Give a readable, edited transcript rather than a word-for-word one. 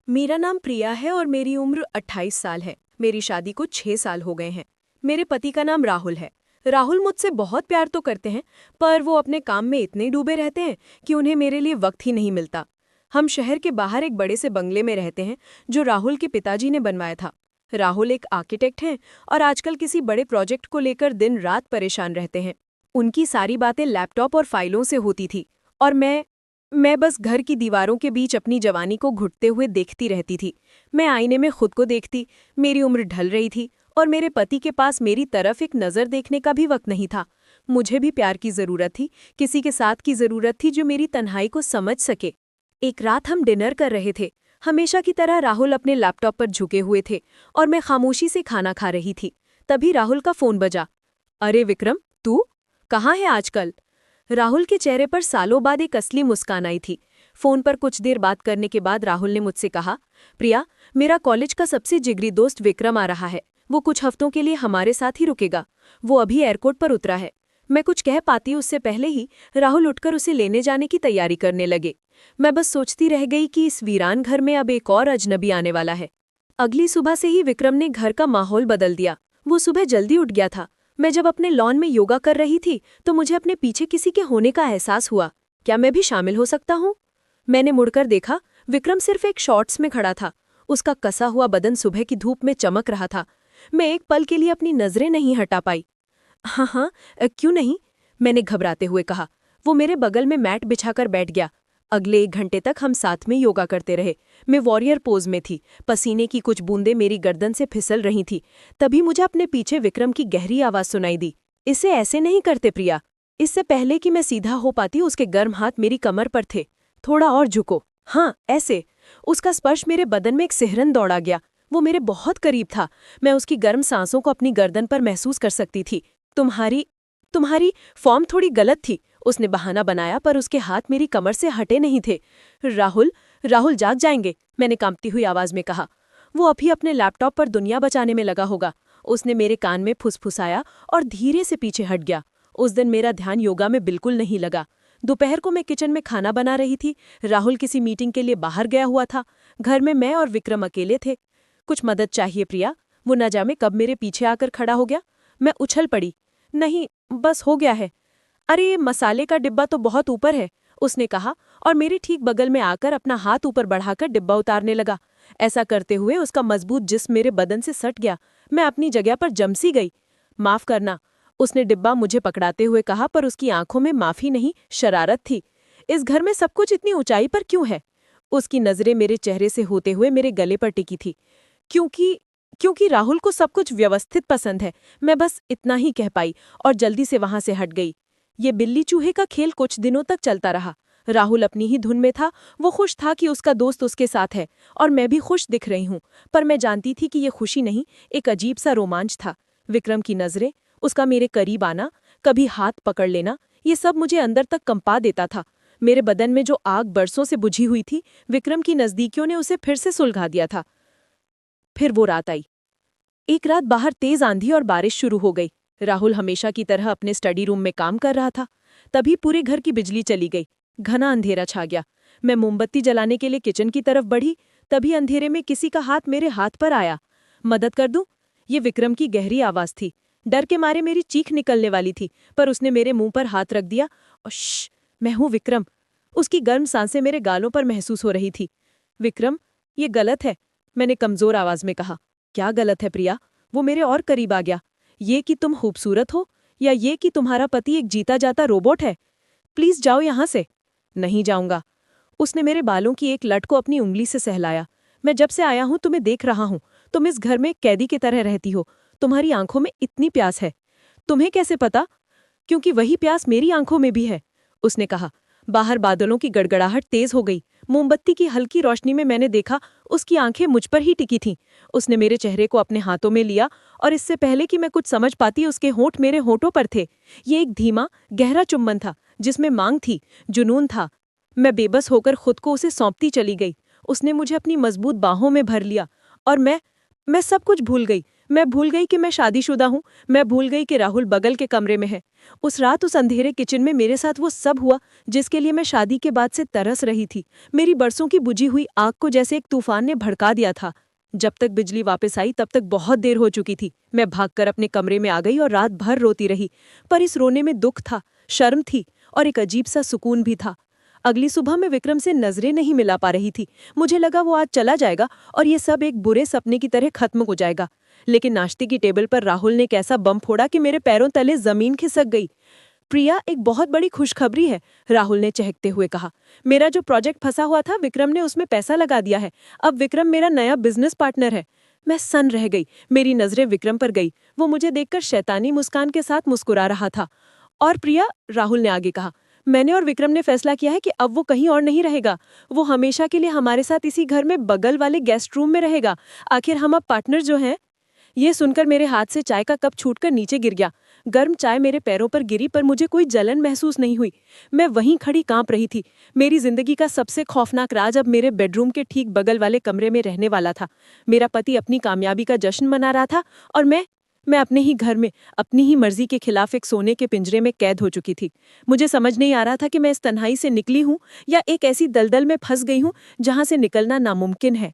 मेरा नाम प्रिया है और मेरी उम्र 28 साल है। मेरी शादी को 6 साल हो गए हैं। मेरे पति का नाम राहुल है। राहुल मुझसे बहुत प्यार तो करते हैं, पर वो अपने काम में इतने डूबे रहते हैं कि उन्हें मेरे लिए वक्त ही नहीं मिलता। हम शहर के बाहर एक बड़े से बंगले में रहते हैं, जो राहुल के पिताजी ने बनवाया था। राहुल एक आर्किटेक्ट हैं और आजकल किसी बड़े प्रोजेक्ट को लेकर दिन रात परेशान रहते हैं। उनकी सारी बातें लैपटॉप और फाइलों से होती थी, और मैं बस घर की दीवारों के बीच अपनी जवानी को घुटते हुए देखती रहती थी। मैं आईने में खुद को देखती, मेरी उम्र ढल रही थी और मेरे पति के पास मेरी तरफ एक नज़र देखने का भी वक्त नहीं था। मुझे भी प्यार की ज़रूरत थी, किसी के साथ की ज़रूरत थी जो मेरी तन्हाई को समझ सके। एक रात हम डिनर कर रहे थे। हमेशा की तरह राहुल अपने लैपटॉप पर झुके हुए थे और मैं खामोशी से खाना खा रही थी। तभी राहुल का फ़ोन बजा। अरे विक्रम, तू कहाँ है आजकल? राहुल के चेहरे पर सालों बाद एक असली मुस्कान आई थी। फोन पर कुछ देर बात करने के बाद राहुल ने मुझसे कहा, प्रिया, मेरा कॉलेज का सबसे जिगरी दोस्त विक्रम आ रहा है। वो कुछ हफ्तों के लिए हमारे साथ ही रुकेगा। वो अभी एयरपोर्ट पर उतरा है। मैं कुछ कह पाती उससे पहले ही राहुल उठकर उसे लेने जाने की तैयारी करने लगे। मैं बस सोचती रह गई कि इस वीरान घर में अब एक और अजनबी आने वाला है। अगली सुबह से ही विक्रम ने घर का माहौल बदल दिया। वो सुबह जल्दी उठ गया था। मैं जब अपने लॉन में योगा कर रही थी तो मुझे अपने पीछे किसी के होने का एहसास हुआ। क्या मैं भी शामिल हो सकता हूँ? मैंने मुड़कर देखा। विक्रम सिर्फ एक शॉर्ट्स में खड़ा था। उसका कसा हुआ बदन सुबह की धूप में चमक रहा था। मैं एक पल के लिए अपनी नजरें नहीं हटा पाई। हाँ हाँ, क्यों नहीं, मैंने घबराते हुए कहा। वो मेरे बगल में मैट बिछाकर बैठ गया। अगले 1 घंटे तक हम साथ में योगा करते रहे। मैं वॉरियर पोज में थी। पसीने की कुछ बूंदें मेरी गर्दन से फिसल रही थी। तभी मुझे अपने पीछे विक्रम की गहरी आवाज सुनाई दी। इसे ऐसे नहीं करते प्रिया। इससे पहले कि मैं सीधा हो पाती, उसके गर्म हाथ मेरी कमर पर थे। थोड़ा और झुको। हाँ, ऐसे। उसका स्पर्श मेरे बदन में एक सिहरन दौड़ा गया। वो मेरे बहुत करीब था। मैं उसकी गर्म सांसों को अपनी गर्दन पर महसूस कर सकती थी। तुम्हारी तुम्हारी फॉर्म थोड़ी गलत थी, उसने बहाना बनाया, पर उसके हाथ मेरी कमर से हटे नहीं थे। राहुल राहुल जाग जाएंगे, मैंने कांपती हुई आवाज में कहा। वो अभी अपने लैपटॉप पर दुनिया बचाने में लगा होगा। उसने मेरे कान में फुसफुसाया और धीरे से पीछे हट गया। उस दिन मेरा ध्यान योगा में बिल्कुल नहीं लगा। दोपहर को मैं किचन में खाना बना रही थी। राहुल किसी मीटिंग के लिए बाहर गया हुआ था। घर में मैं और विक्रम अकेले थे। कुछ मदद चाहिए प्रिया? वो न जाने कब मेरे पीछे आकर खड़ा हो गया। मैं उछल पड़ी। नहीं, बस हो गया है। अरे, ये मसाले का डिब्बा तो बहुत ऊपर है, उसने कहा और मेरे ठीक बगल में आकर अपना हाथ ऊपर बढ़ाकर डिब्बा उतारने लगा। ऐसा करते हुए उसका मजबूत जिस्म मेरे बदन से सट गया। मैं अपनी जगह पर जमसी गई। माफ करना, उसने डिब्बा मुझे पकड़ाते हुए कहा, पर उसकी आंखों में माफी नहीं, शरारत थी। इस घर में सब कुछ इतनी ऊंचाई पर क्यों है? उसकी नजरें मेरे चेहरे से होते हुए मेरे गले पर टिकी थी। क्योंकि क्योंकि राहुल को सब कुछ व्यवस्थित पसंद है। मैं बस इतना ही कह पाई और जल्दी से वहां से हट गई। ये बिल्ली चूहे का खेल कुछ दिनों तक चलता रहा। राहुल अपनी ही धुन में था। वो खुश था कि उसका दोस्त उसके साथ है और मैं भी खुश दिख रही हूँ। पर मैं जानती थी कि ये खुशी नहीं, एक अजीब सा रोमांच था। विक्रम की नजरें, उसका मेरे करीब आना, कभी हाथ पकड़ लेना, ये सब मुझे अंदर तक कंपा देता था। मेरे बदन में जो आग बरसों से बुझी हुई थी, विक्रम की नजदीकियों ने उसे फिर से सुलगा दिया था। फिर वो रात आई। एक रात बाहर तेज आंधी और बारिश शुरू हो गई। राहुल हमेशा की तरह अपने स्टडी रूम में काम कर रहा था। तभी पूरे घर की बिजली चली गई। घना अंधेरा छा गया। मैं मोमबत्ती जलाने के लिए किचन की तरफ बढ़ी। तभी अंधेरे में किसी का हाथ मेरे हाथ पर आया। मदद कर दूं? ये विक्रम की गहरी आवाज थी। डर के मारे मेरी चीख निकलने वाली थी, पर उसने मेरे मुंह पर हाथ रख दिया और श्श, मैं हूं विक्रम। उसकी गर्म सांसें मेरे गालों पर महसूस हो रही थी। विक्रम, ये गलत है, मैंने कमजोर आवाज में कहा। क्या गलत है प्रिया? वो मेरे और करीब आ गया। ये कि तुम खूबसूरत हो, या ये कि तुम्हारा पति एक जीता जाता रोबोट है? प्लीज जाओ यहां से। नहीं जाऊंगा। उसने मेरे बालों की एक लट को अपनी उंगली से सहलाया। मैं जब से आया हूं तुम्हें देख रहा हूं। तुम इस घर में एक कैदी की तरह रहती हो। तुम्हारी आंखों में इतनी प्यास है। तुम्हें कैसे पता? क्योंकि वही प्यास मेरी आंखों में भी है, उसने कहा। बाहर बादलों की गड़गड़ाहट तेज हो गई। मोमबत्ती की हल्की रोशनी में मैंने देखा उसकी आंखें मुझ पर ही टिकी थीं। उसने मेरे चेहरे को अपने हाथों में लिया और इससे पहले कि मैं कुछ समझ पाती, उसके होंठ मेरे होठों पर थे। ये एक धीमा, गहरा चुम्बन था जिसमें मांग थी, जुनून था। मैं बेबस होकर खुद को उसे सौंपती चली गई। उसने मुझे अपनी मजबूत बाहों में भर लिया और मैं सब कुछ भूल गई। मैं भूल गई कि मैं शादीशुदा हूँ। मैं भूल गई कि राहुल बगल के कमरे में है। उस रात उस अंधेरे किचन में मेरे साथ वो सब हुआ जिसके लिए मैं शादी के बाद से तरस रही थी। मेरी बरसों की बुझी हुई आग को जैसे एक तूफान ने भड़का दिया था। जब तक बिजली वापस आई तब तक बहुत देर हो चुकी थी। मैं भागकर अपने कमरे में आ गई और रात भर रोती रही। पर इस रोने में दुख था, शर्म थी और एक अजीब सा सुकून भी था। अगली सुबह मैं विक्रम से नजरें नहीं मिला पा रही थी। मुझे लगा वो आज चला जाएगा और ये सब एक बुरे सपने की तरह खत्म हो जाएगा। लेकिन नाश्ते की टेबल पर राहुल ने एक ऐसा बम फोड़ा कि मेरे पैरों तले जमीन खिसक गई। प्रिया, एक बहुत बड़ी खुशखबरी है, राहुल ने चहकते हुए कहा। मेरा जो प्रोजेक्ट फंसा हुआ था, विक्रम ने उसमें पैसा लगा दिया है। अब विक्रम मेरा नया बिजनेस पार्टनर है। मैं सन्न रह गई। मेरी नजरें विक्रम पर गई। वो मुझे देखकर शैतानी मुस्कान के साथ मुस्कुरा रहा था। और प्रिया, राहुल ने आगे कहा, मैंने और विक्रम ने फैसला किया है कि अब वो कहीं और नहीं रहेगा। वो हमेशा के लिए हमारे साथ इसी घर में बगल वाले गेस्ट रूम में रहेगा। आखिर हम अब पार्टनर जो हैं। ये सुनकर मेरे हाथ से चाय का कप छूटकर नीचे गिर गया। गर्म चाय मेरे पैरों पर गिरी पर मुझे कोई जलन महसूस नहीं हुई। मैं वहीं खड़ी कांप रही थी। मेरी जिंदगी का सबसे खौफनाक राज अब मेरे बेडरूम के ठीक बगल वाले कमरे में रहने वाला था। मेरा पति अपनी कामयाबी का जश्न मना रहा था और मैं अपने ही घर में अपनी ही मर्जी के खिलाफ एक सोने के पिंजरे में कैद हो चुकी थी। मुझे समझ नहीं आ रहा था कि मैं इस तन्हाई से निकली हूँ या एक ऐसी दलदल में फंस गई हूँ जहाँ से निकलना नामुमकिन है।